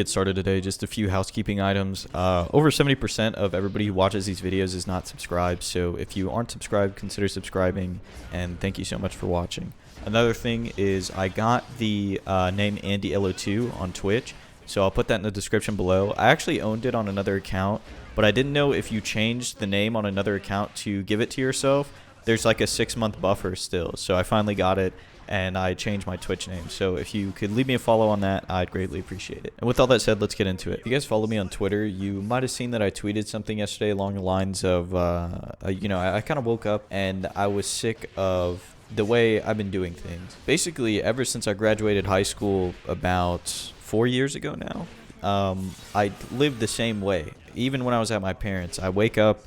get started today, just a few housekeeping items. Over 70% of everybody who watches these videos is not subscribed, so if you aren't subscribed, consider subscribing, and thank you so much for watching. Another thing is I got the name AndyLO2 on Twitch, so I'll put that in the description below. I actually owned it on another account, but I didn't know if you changed the name on another account to give it to yourself, there's like a 6-month buffer still. So I finally got it, and I changed my Twitch name. So if you could leave me a follow on that, I'd greatly appreciate it. And with all that said, let's get into it. If you guys follow me on Twitter, you might have seen that I tweeted something yesterday along the lines of, I kind of woke up and I was sick of the way I've been doing things. Basically, ever since I graduated high school about 4 years ago now, I lived the same way. Even when I was at my parents', I wake up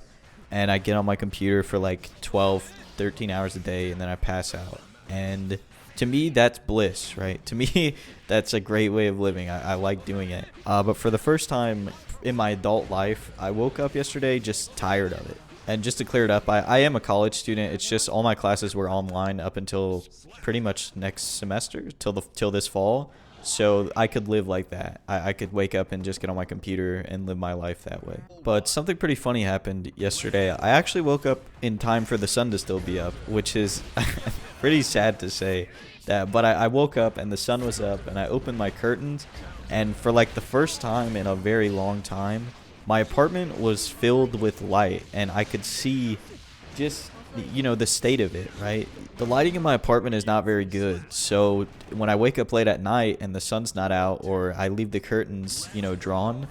and I get on my computer for like 12, 13 hours a day, and then I pass out. And to me, that's bliss, right? To me, that's a great way of living. I like doing it. But for the first time in my adult life, I woke up yesterday just tired of it. And just to clear it up, I am a college student. It's just all my classes were online up until pretty much next semester, till this fall. So I could live like that. I could wake up and just get on my computer and live my life that way. But something pretty funny happened yesterday. I actually woke up in time for the sun to still be up, which is pretty sad to say that. But I woke up and the sun was up, and I opened my curtains, and for like the first time in a very long time, my apartment was filled with light, and I could see just, the state of it, right? The lighting in my apartment is not very good. So when I wake up late at night and the sun's not out, or I leave the curtains, drawn,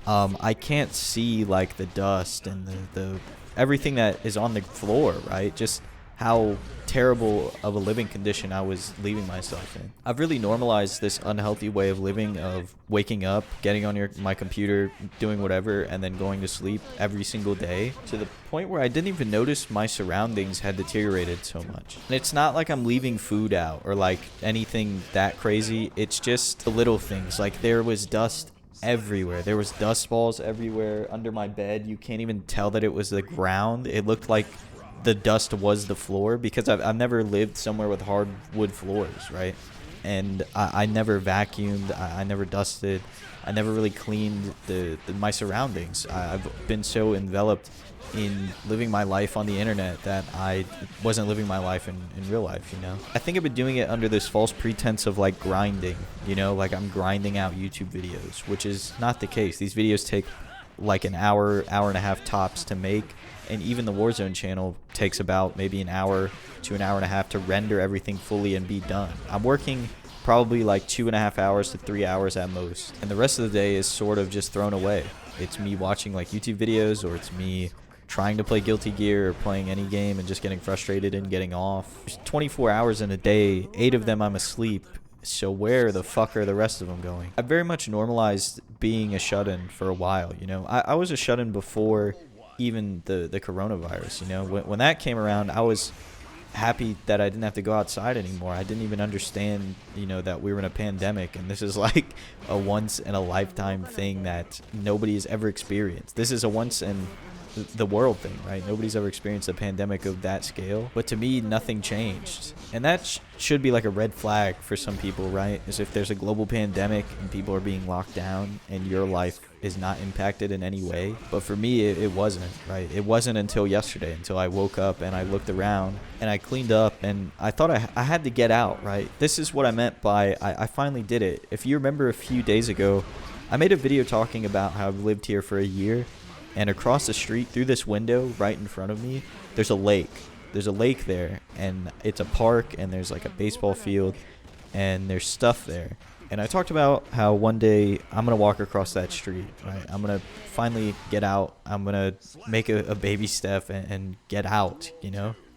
I can't see like the dust and the everything that is on the floor, right? Just how terrible of a living condition I was leaving myself in. I've really normalized this unhealthy way of living, of waking up, getting on my computer, doing whatever, and then going to sleep every single day, to the point where I didn't even notice my surroundings had deteriorated so much. And it's not like I'm leaving food out or like anything that crazy. It's just the little things. Like there was dust everywhere. There was dust balls everywhere under my bed. You can't even tell that it was the ground. It looked like the dust was the floor, because I've never lived somewhere with hardwood floors, right? And I never vacuumed, I never dusted, I never really cleaned my surroundings. I've been so enveloped in living my life on the internet that I wasn't living my life in real life, I think I've been doing it under this false pretense of like grinding, like I'm grinding out YouTube videos, which is not the case. These videos take like an hour and a half tops to make. And even the Warzone channel takes about maybe an hour to an hour and a half to render everything fully and be done. I'm working probably like 2.5 hours to 3 hours at most. And the rest of the day is sort of just thrown away. It's me watching like YouTube videos, or it's me trying to play Guilty Gear or playing any game and just getting frustrated and getting off. There's 24 hours in a day, 8 of them I'm asleep. So where the fuck are the rest of them going? I very much normalized being a shut-in for a while, I was a shut-in before even the coronavirus. When that came around, I was happy that I didn't have to go outside anymore. I didn't even understand that we were in a pandemic, and this is like a once in a lifetime thing that nobody has ever experienced. This is a once in the world thing, right? Nobody's ever experienced a pandemic of that scale. But to me, nothing changed, and that should be like a red flag for some people, right? As if there's a global pandemic and people are being locked down and your life is not impacted in any way. But for me, it wasn't, right? It wasn't until yesterday, until I woke up and I looked around and I cleaned up, and I thought I had to get out, right? This is what I meant by I finally did it. If you remember a few days ago, I made a video talking about how I've lived here for a year, and across the street through this window right in front of me, there's a lake. There's a lake there, and it's a park, and there's like a baseball field, and there's stuff there. And I talked about how one day I'm going to walk across that street, right? I'm going to finally get out. I'm going to make a baby step and get out,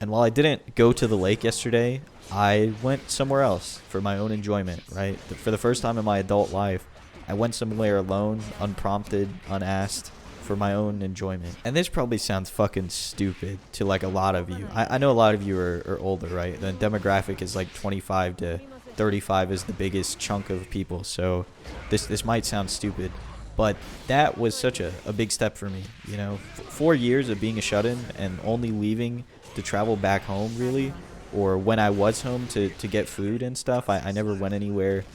And while I didn't go to the lake yesterday, I went somewhere else for my own enjoyment, right? For the first time in my adult life, I went somewhere alone, unprompted, unasked, for my own enjoyment. And this probably sounds fucking stupid to like a lot of you. I know a lot of you are older, right? The demographic is like 25 to 35 is the biggest chunk of people. So this might sound stupid, but that was such a big step for me. 4 years of being a shut-in and only leaving to travel back home, really, or when I was home to get food and stuff. I never went anywhere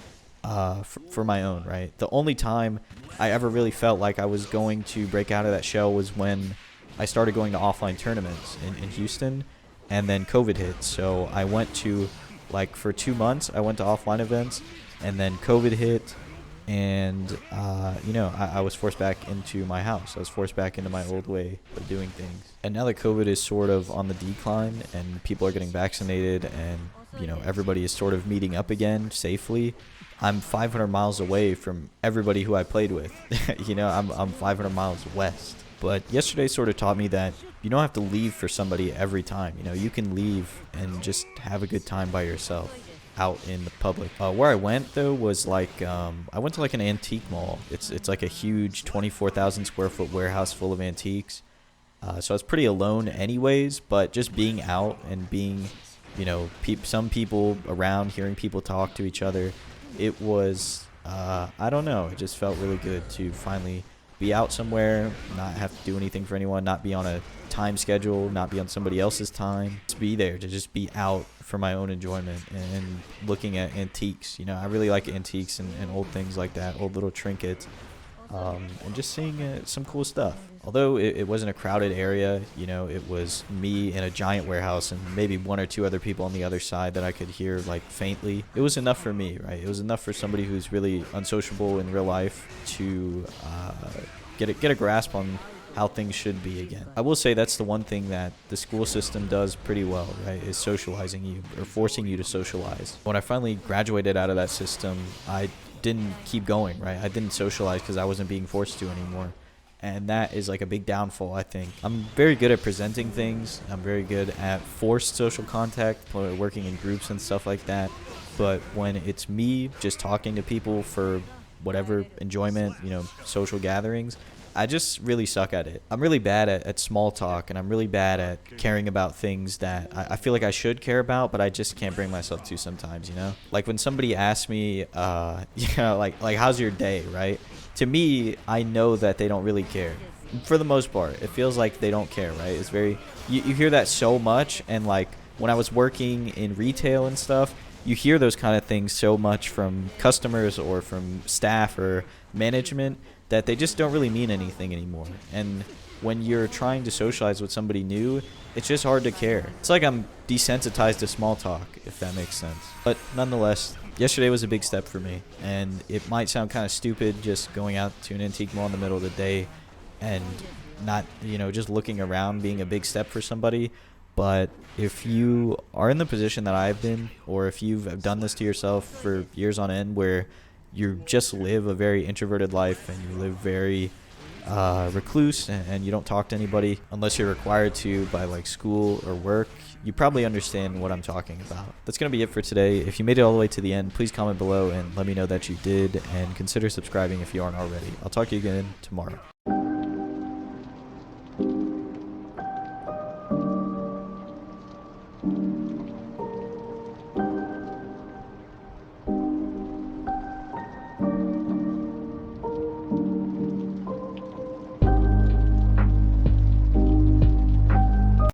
for my own, right? The only time I ever really felt like I was going to break out of that shell was when I started going to offline tournaments in Houston, and then COVID hit. So I went to, like, for 2 months, I went to offline events, and then COVID hit, and I was forced back into my house. I was forced back into my old way of doing things. And now that COVID is sort of on the decline and people are getting vaccinated and everybody is sort of meeting up again safely, I'm 500 miles away from everybody who I played with. I'm 500 miles west. But yesterday sort of taught me that you don't have to leave for somebody every time. You can leave and just have a good time by yourself out in the public. Where I went though was like I went to like an antique mall. It's like a huge 24,000 square foot warehouse full of antiques. So I was pretty alone anyways, but just being out and being some people around, hearing people talk to each other, it was I don't know, it just felt really good to finally be out somewhere, not have to do anything for anyone, not be on a time schedule, not be on somebody else's time, just be there, to just be out for my own enjoyment and looking at antiques. I really like antiques and old things like that, old little trinkets, and just seeing some cool stuff. Although it wasn't a crowded area, it was me in a giant warehouse and maybe one or two other people on the other side that I could hear like faintly. It was enough for me, right? It was enough for somebody who's really unsociable in real life to get a grasp on how things should be again. I will say that's the one thing that the school system does pretty well, right, is socializing you or forcing you to socialize. When I finally graduated out of that system, I didn't keep going, right? I didn't socialize because I wasn't being forced to anymore. And that is like a big downfall, I think. I'm very good at presenting things. I'm very good at forced social contact, working in groups and stuff like that. But when it's me just talking to people for whatever enjoyment, social gatherings, I just really suck at it. I'm really bad at small talk, and I'm really bad at caring about things that I feel like I should care about, but I just can't bring myself to sometimes, Like when somebody asks me, like how's your day, right? To me, I know that they don't really care. For the most part, it feels like they don't care, right? It's very, you hear that so much, and like when I was working in retail and stuff, you hear those kind of things so much from customers or from staff or management that they just don't really mean anything anymore. And when you're trying to socialize with somebody new, it's just hard to care. It's like I'm desensitized to small talk, if that makes sense. But nonetheless, yesterday was a big step for me, and it might sound kind of stupid just going out to an antique mall in the middle of the day and not, just looking around being a big step for somebody. But if you are in the position that I've been, or if you've done this to yourself for years on end, where you just live a very introverted life and you live very recluse and you don't talk to anybody unless you're required to by like school or work, you probably understand what I'm talking about. That's going to be it for today. If you made it all the way to the end, please comment below and let me know that you did, and consider subscribing if you aren't already. I'll talk to you again tomorrow.